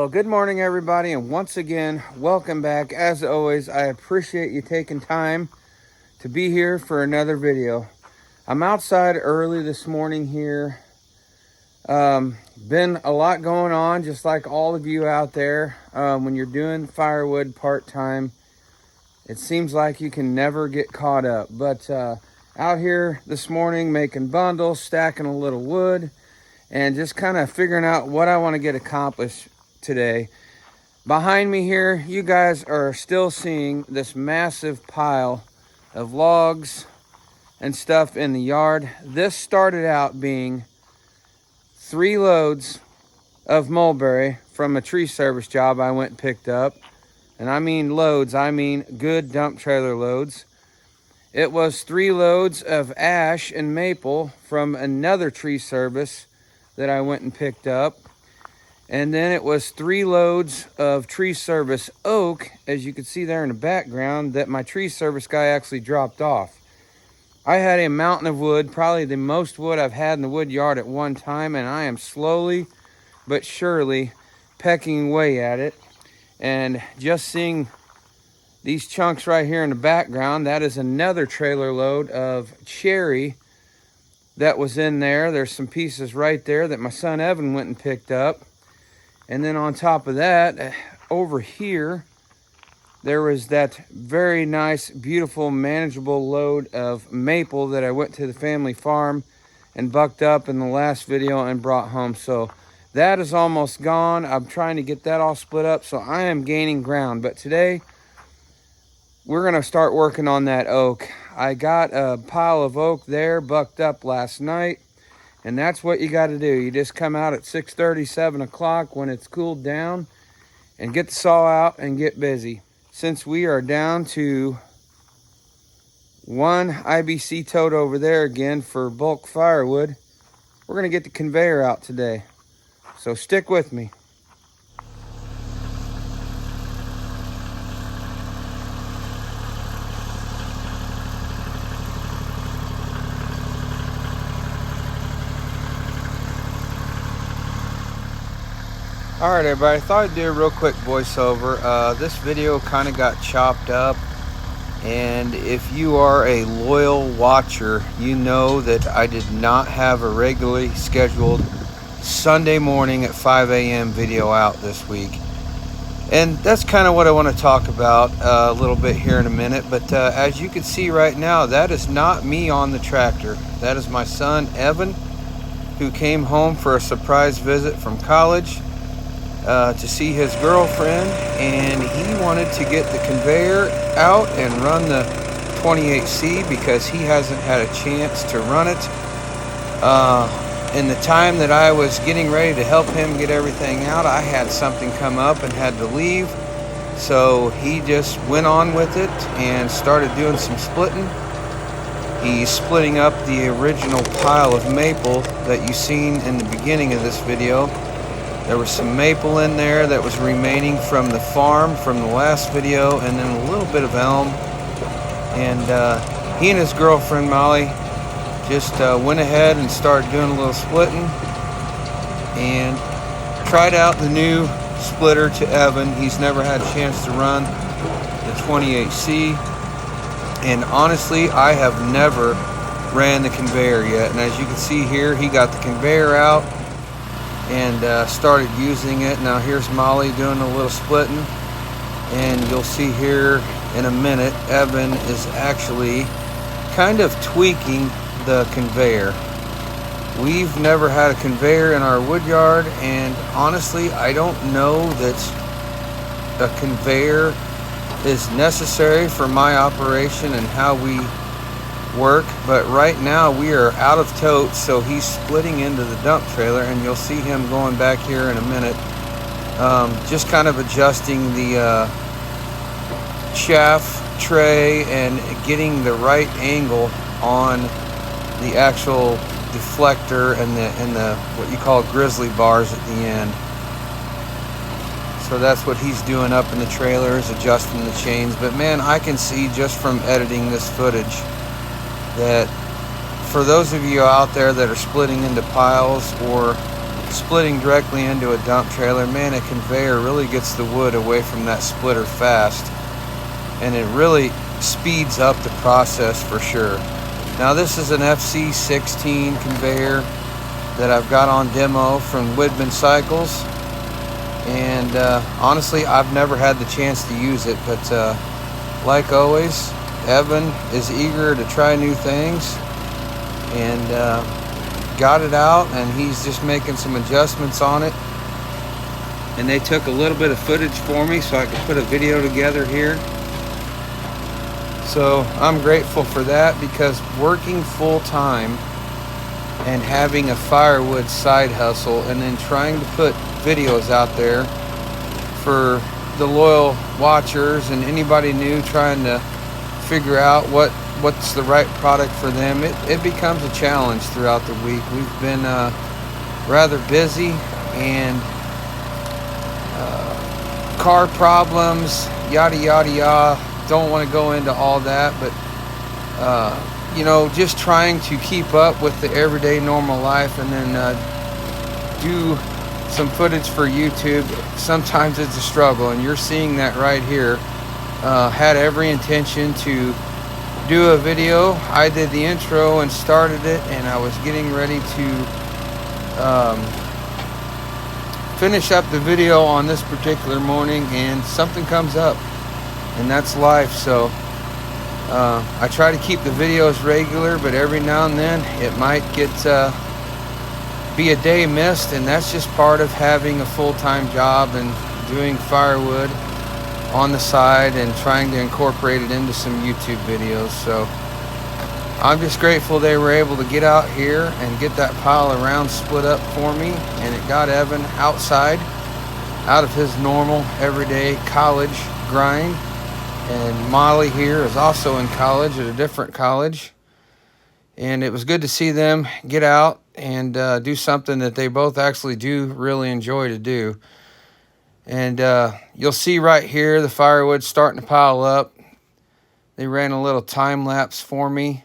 Well, good morning, everybody, and once again, welcome back. As always, I appreciate you taking time to be here for another video. I'm outside early this morning here. Been a lot going on, just like all of you out there. When you're doing firewood part-time, it seems like you can never get caught up. But out here this morning making bundles, stacking a little wood, and just kind of figuring out what I want to get accomplished today. Behind me here, you guys are still seeing this massive pile of logs and stuff in the yard. This started out being 3 loads of mulberry from a tree service job I went and picked up. And I mean loads, I mean good dump trailer loads. It was 3 loads of ash and maple from another tree service that I went and picked up. And then it was 3 loads of tree service oak, as you can see there in the background, that my tree service guy actually dropped off. I had a mountain of wood, probably the most wood I've had in the wood yard at one time, and I am slowly but surely pecking away at it. And just seeing these chunks right here in the background, that is another trailer load of cherry that was in there. There's some pieces right there that my son Evan went and picked up. And then on top of that, over here, there was that very nice, beautiful, manageable load of maple that I went to the family farm and bucked up in the last video and brought home. So that is almost gone. I'm trying to get that all split up, so I am gaining ground. But today, we're going to start working on that oak. I got a pile of oak there, bucked up last night. And that's what you got to do. You just come out at 6:30, 7 o'clock when it's cooled down and get the saw out and get busy. Since we are down to 1 IBC tote over there again for bulk firewood, we're going to get the conveyor out today. So stick with me. Alright everybody, I thought I'd do a real quick voiceover. This video kind of got chopped up, and if you are a loyal watcher, you know that I did not have a regularly scheduled Sunday morning at 5 a.m. video out this week. And that's kind of what I want to talk about a little bit here in a minute. But as you can see right now, that is not me on the tractor. That is my son Evan, who came home for a surprise visit from college to see his girlfriend, and he wanted to get the conveyor out and run the 28C because he hasn't had a chance to run it. In the time that I was getting ready to help him get everything out, I had something come up and had to leave, so he just went on with it and started doing some splitting. He's splitting up the original pile of maple that you seen in the beginning of this video. There was some maple in there that was remaining from the farm from the last video, and then a little bit of elm. And he and his girlfriend Molly just went ahead and started doing a little splitting and tried out the new splitter to Evan. He's never had a chance to run the 28C, and honestly, I have never ran the conveyor yet. And as you can see here, he got the conveyor out and started using it. Now here's Molly doing a little splitting, and you'll see here in a minute Evan is actually kind of tweaking the conveyor. We've never had a conveyor in our wood yard, and honestly I don't know that a conveyor is necessary for my operation and how we work, but right now we are out of totes, so he's splitting into the dump trailer, and you'll see him going back here in a minute, just kind of adjusting the chaff tray and getting the right angle on the actual deflector and the what you call grizzly bars at the end. So that's what he's doing up in the trailer, is adjusting the chains. But man, I can see just from editing this footage that for those of you out there that are splitting into piles or splitting directly into a dump trailer, man, a conveyor really gets the wood away from that splitter fast, and it really speeds up the process for sure. Now this is an FC16 conveyor that I've got on demo from Widman Cycles, and honestly I've never had the chance to use it, but like always, Evan is eager to try new things, and got it out, and he's just making some adjustments on it. And they took a little bit of footage for me so I could put a video together here. So I'm grateful for that, because working full time and having a firewood side hustle and then trying to put videos out there for the loyal watchers and anybody new trying to figure out what's the right product for them, it becomes a challenge throughout the week. We've been rather busy, and car problems, yada yada yada. Don't want to go into all that, but you know, just trying to keep up with the everyday normal life, and then do some footage for YouTube. Sometimes it's a struggle, and you're seeing that right here. Had every intention to do a video. I did the intro and started it, and I was getting ready to finish up the video on this particular morning, and something comes up, and that's life. So I try to keep the videos regular, but every now and then it might get be a day missed, and that's just part of having a full-time job and doing firewood on the side and trying to incorporate it into some YouTube videos. So I'm just grateful they were able to get out here and get that pile of rounds split up for me, and it got Evan outside, out of his normal everyday college grind. And Molly here is also in college at a different college, and it was good to see them get out and do something that they both actually do really enjoy to do. And you'll see right here the firewood starting to pile up. They ran a little time lapse for me,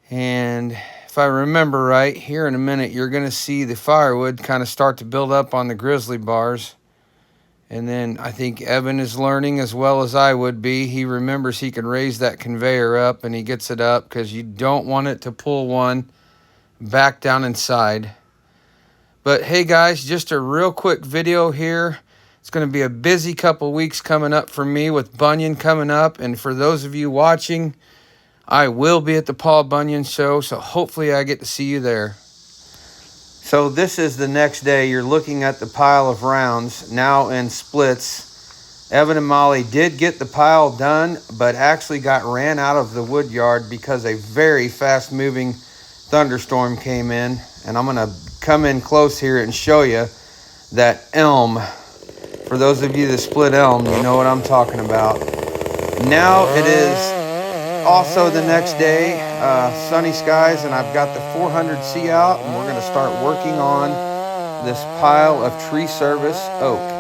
and if I remember right, here in a minute you're going to see the firewood kind of start to build up on the grizzly bars. And then I think Evan is learning as well as I would be. He remembers he can raise that conveyor up, and he gets it up, because you don't want it to pull one back down inside. But hey guys, just a real quick video here. It's going to be a busy couple weeks coming up for me with Bunyan coming up. And for those of you watching, I will be at the Paul Bunyan show, so hopefully I get to see you there. So this is the next day. You're looking at the pile of rounds now in splits. Evan and Molly did get the pile done, but actually got ran out of the Woodyard because a very fast moving thunderstorm came in. And I'm going to come in close here and show you that elm. For those of you that split elm, you know what I'm talking about. Now it is also the next day, sunny skies, and I've got the 400C out, and we're going to start working on this pile of tree service oak.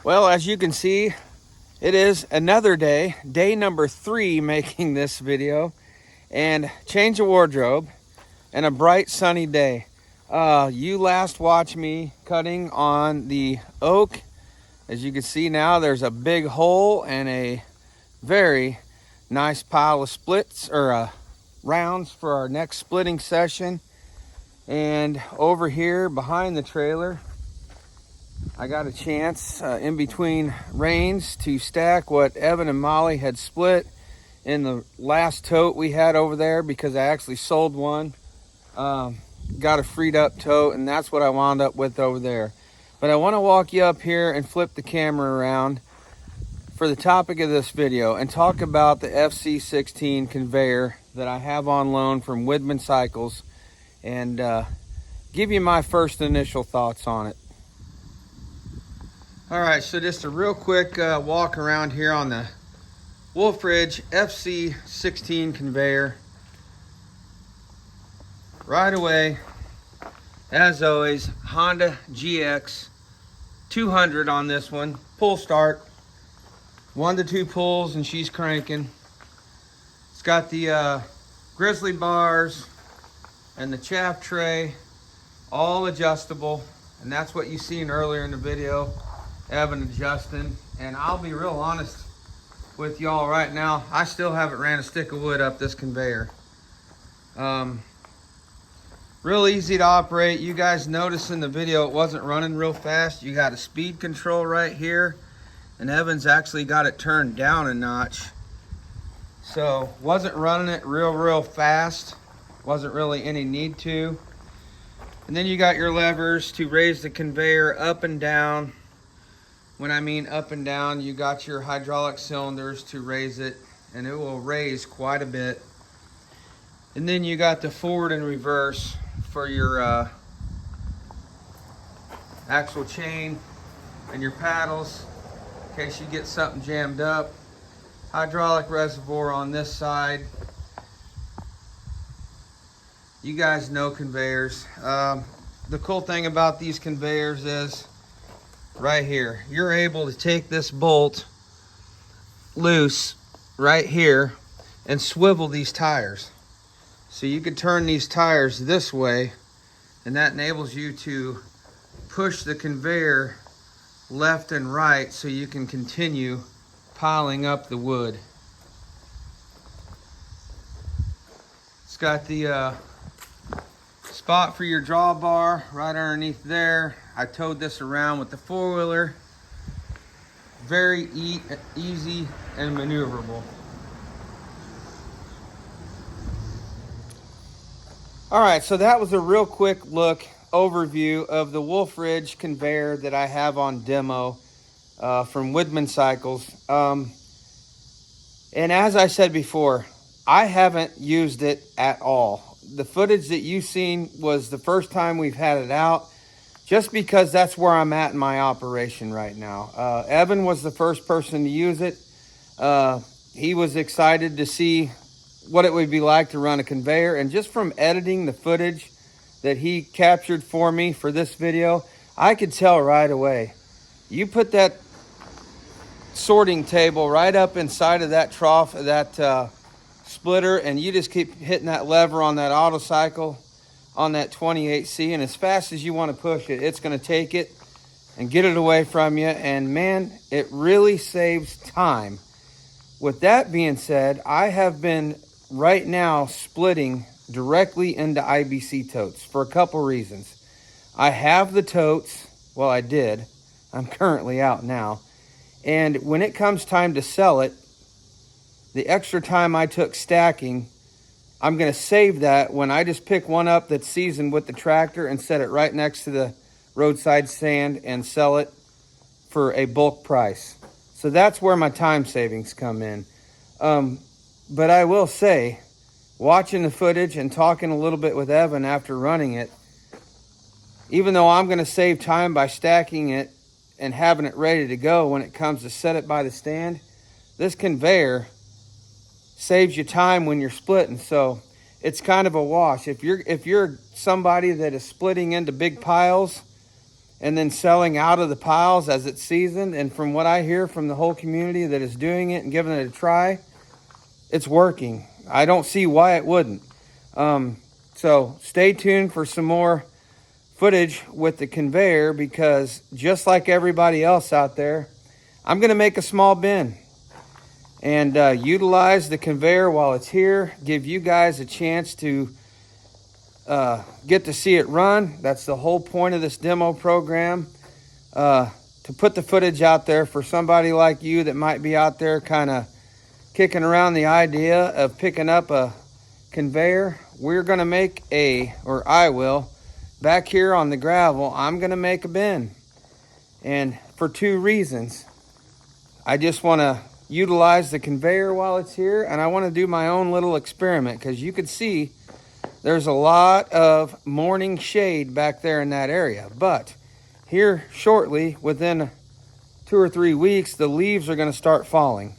Well, as you can see, it is another day, day number 3 making this video, and change of wardrobe and a bright sunny day. You last watched me cutting on the oak. As you can see now, there's a big hole and a very nice pile of splits or rounds for our next splitting session. And over here behind the trailer, I got a chance in between rains to stack what Evan and Molly had split in the last tote we had over there, because I actually sold one. Got a freed up tote, and that's what I wound up with over there. But I want to walk you up here and flip the camera around for the topic of this video and talk about the FC16 conveyor that I have on loan from Widman Cycles, and give you my first initial thoughts on it. All right, so just a real quick walk around here on the Wolf Ridge FC16 conveyor. Right away, as always, Honda GX 200 on this one. Pull start, 1 to 2 pulls and she's cranking. It's got the grizzly bars and the chaff tray all adjustable, and that's what you seen earlier in the video, Evan adjusting. And I'll be real honest with y'all right now, I still haven't ran a stick of wood up this conveyor. Real easy to operate. You guys noticed in the video it wasn't running real fast. You got a speed control right here, and Evan's actually got it turned down a notch. So wasn't running it real fast. Wasn't really any need to. And then you got your levers to raise the conveyor up and down. When I mean up and down, you got your hydraulic cylinders to raise it, and it will raise quite a bit. And then you got the forward and reverse for your axle chain and your paddles in case you get something jammed up. Hydraulic reservoir on this side. You guys know conveyors. The cool thing about these conveyors is right here, you're able to take this bolt loose right here and swivel these tires. So you can turn these tires this way, and that enables you to push the conveyor left and right so you can continue piling up the wood. It's got the spot for your drawbar right underneath there. I towed this around with the four-wheeler. Very easy and maneuverable. All right, so that was a real quick overview of the Wolf Ridge conveyor that I have on demo from Widman Cycles. And as I said before, I haven't used it at all. The footage that you've seen was the first time we've had it out, just because that's where I'm at in my operation right now. Evan was the first person to use it. He was excited to see what it would be like to run a conveyor, and just from editing the footage that he captured for me for this video, I could tell right away. You put that sorting table right up inside of that trough of that splitter, and you just keep hitting that lever on that auto cycle on that 28C, and as fast as you want to push it, it's going to take it and get it away from you. And man, it really saves time. With that being said, I have been right now splitting directly into IBC totes for a couple reasons. I have the totes, well, I did. I'm currently out now. And when it comes time to sell it, the extra time I took stacking, I'm going to save that when I just pick one up that's seasoned with the tractor and set it right next to the roadside stand and sell it for a bulk price. So that's where my time savings come in. But I will say, watching the footage and talking a little bit with Evan after running it, even though I'm going to save time by stacking it and having it ready to go when it comes to set it by the stand, this conveyor saves you time when you're splitting. So it's kind of a wash. If you're somebody that is splitting into big piles and then selling out of the piles as it's seasoned, and from what I hear from the whole community that is doing it and giving it a try, it's working. I don't see why it wouldn't. So stay tuned for some more footage with the conveyor, because just like everybody else out there, I'm going to make a small bin and utilize the conveyor while it's here, give you guys a chance to get to see it run. That's the whole point of this demo program, to put the footage out there for somebody like you that might be out there kind of kicking around the idea of picking up a conveyor. We're going to make I will, back here on the gravel, I'm going to make a bin. And for two reasons. I just want to utilize the conveyor while it's here, and I want to do my own little experiment, because you can see there's a lot of morning shade back there in that area. But here shortly, within 2 or 3 weeks, the leaves are going to start falling.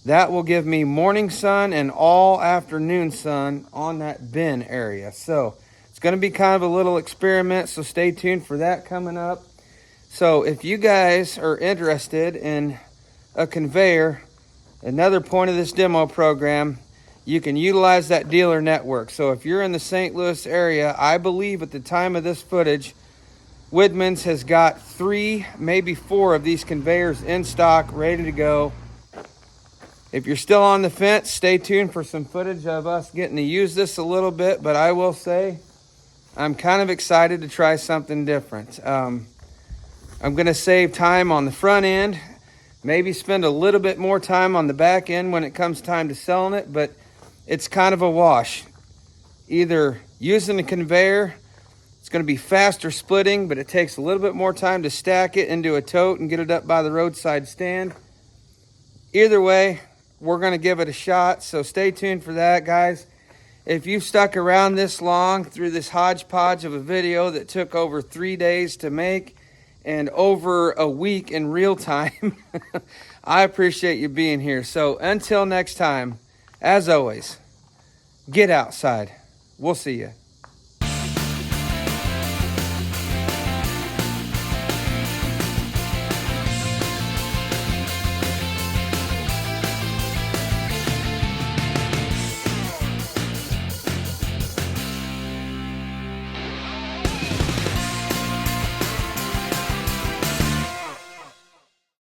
That will give me morning sun and all afternoon sun on that bin area. So it's going to be kind of a little experiment, so stay tuned for that coming up. So if you guys are interested in a conveyor, another point of this demo program, you can utilize that dealer network. So if you're in the St. Louis area, I believe at the time of this footage, Widman's has got 3, maybe 4 of these conveyors in stock, ready to go. If you're still on the fence, stay tuned for some footage of us getting to use this a little bit, but I will say I'm kind of excited to try something different. I'm going to save time on the front end, maybe spend a little bit more time on the back end when it comes time to selling it, but it's kind of a wash. Either using the conveyor, it's going to be faster splitting, but it takes a little bit more time to stack it into a tote and get it up by the roadside stand. Either way, we're going to give it a shot, so stay tuned for that, guys. If you've stuck around this long through this hodgepodge of a video that took over 3 days to make and over a week in real time, I appreciate you being here. So until next time, as always, get outside. We'll see you.